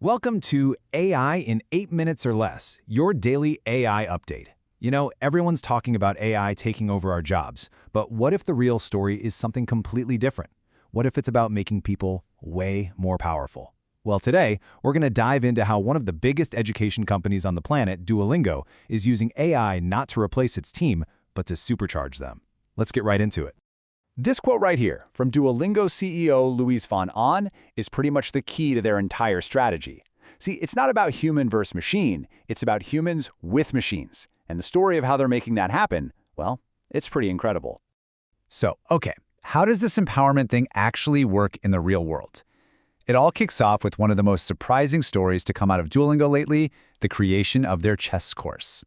Welcome to AI in 8 minutes or less, your daily AI update. You know, everyone's talking about AI taking over our jobs, but what if the real story is something completely different? What if it's about making people way more powerful? Well, today, we're going to dive into how one of the biggest education companies on the planet, Duolingo, is using AI not to replace its team, but to supercharge them. Let's get right into it. This quote right here from Duolingo CEO Luis von Ahn is pretty much the key to their entire strategy. See, it's not about human versus machine, it's about humans with machines. And the story of how they're making that happen, well, it's pretty incredible. So, okay, how does this empowerment thing actually work in the real world? It all kicks off with one of the most surprising stories to come out of Duolingo lately, the creation of their chess course.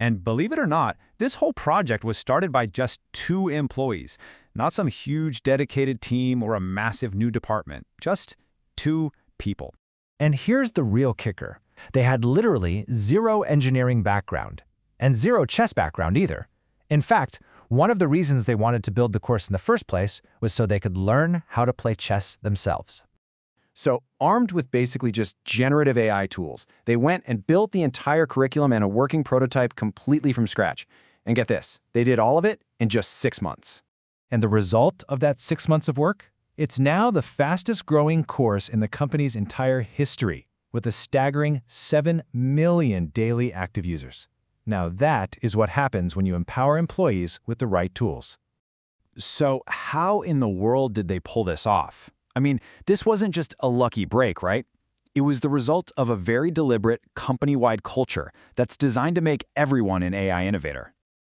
And believe it or not, this whole project was started by just 2 employees, not some huge dedicated team or a massive new department, just 2 people. And here's the real kicker. They had literally 0 engineering background, and 0 chess background either. In fact, one of the reasons they wanted to build the course in the first place was so they could learn how to play chess themselves. So, armed with basically just generative AI tools, they went and built the entire curriculum and a working prototype completely from scratch. And get this, they did all of it in just 6 months. And the result of that 6 months of work? It's now the fastest growing course in the company's entire history, with a staggering 7 million daily active users. Now that is what happens when you empower employees with the right tools. So how in the world did they pull this off? I mean, this wasn't just a lucky break, right? It was the result of a very deliberate, company-wide culture that's designed to make everyone an AI innovator.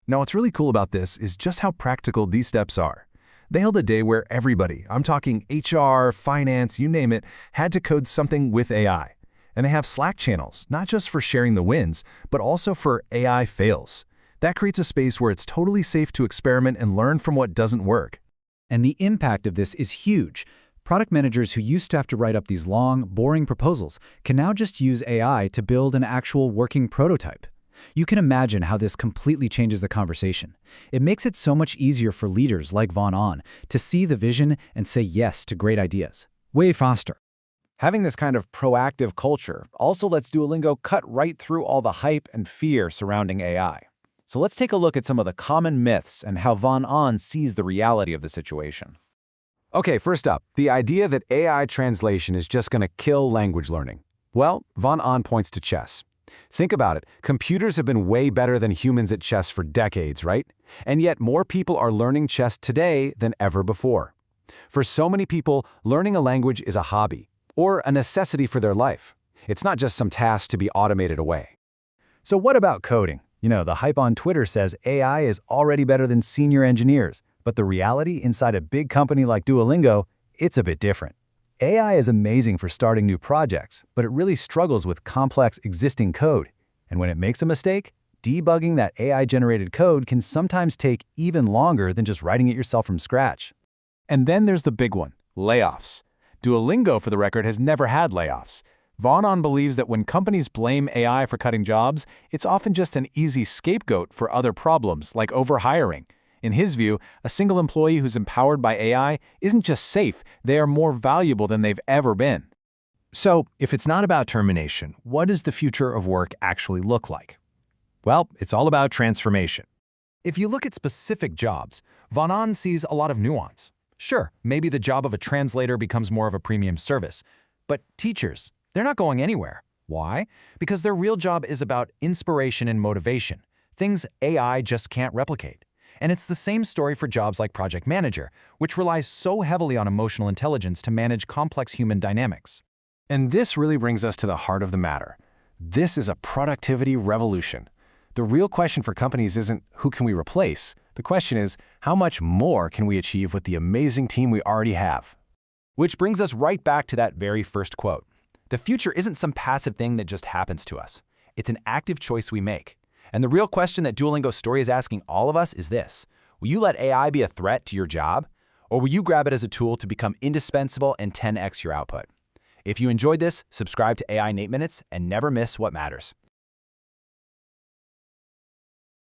Now, what's really cool about this is just how practical these steps are. They held a day where everybody, I'm talking HR, finance, you name it, had to code something with AI. And they have Slack channels, not just for sharing the wins, but also for AI fails. That creates a space where it's totally safe to experiment and learn from what doesn't work. And the impact of this is huge. Product managers who used to have to write up these long, boring proposals can now just use AI to build an actual working prototype. You can imagine how this completely changes the conversation. It makes it so much easier for leaders like von Ahn to see the vision and say yes to great ideas. Way faster. Having this kind of proactive culture also lets Duolingo cut right through all the hype and fear surrounding AI. So let's take a look at some of the common myths and how von Ahn sees the reality of the situation. Okay, first up, the idea that AI translation is just going to kill language learning. Well, von Ahn points to chess. Think about it. Computers have been way better than humans at chess for decades, right? And yet more people are learning chess today than ever before. For so many people, learning a language is a hobby or a necessity for their life. It's not just some task to be automated away. So what about coding? You know, the hype on Twitter says AI is already better than senior engineers. But the reality inside a big company like Duolingo, it's a bit different. AI is amazing for starting new projects, but it really struggles with complex existing code. And when it makes a mistake, debugging that AI-generated code can sometimes take even longer than just writing it yourself from scratch. And then there's the big one, layoffs. Duolingo, for the record, has never had layoffs. Von Ahn believes that when companies blame AI for cutting jobs, it's often just an easy scapegoat for other problems like overhiring. In his view, a single employee who's empowered by AI isn't just safe, they are more valuable than they've ever been. So, if it's not about termination, what does the future of work actually look like? Well, it's all about transformation. If you look at specific jobs, von Ahn sees a lot of nuance. Sure, maybe the job of a translator becomes more of a premium service, but teachers, they're not going anywhere. Why? Because their real job is about inspiration and motivation, things AI just can't replicate. And it's the same story for jobs like project manager, which relies so heavily on emotional intelligence to manage complex human dynamics. And this really brings us to the heart of the matter. This is a productivity revolution. The real question for companies isn't who can we replace? The question is, how much more can we achieve with the amazing team we already have? Which brings us right back to that very first quote. The future isn't some passive thing that just happens to us. It's an active choice we make. And the real question that Duolingo's story is asking all of us is this: will you let AI be a threat to your job? Or will you grab it as a tool to become indispensable and 10x your output? If you enjoyed this, subscribe to AI in 8 minutes and never miss what matters.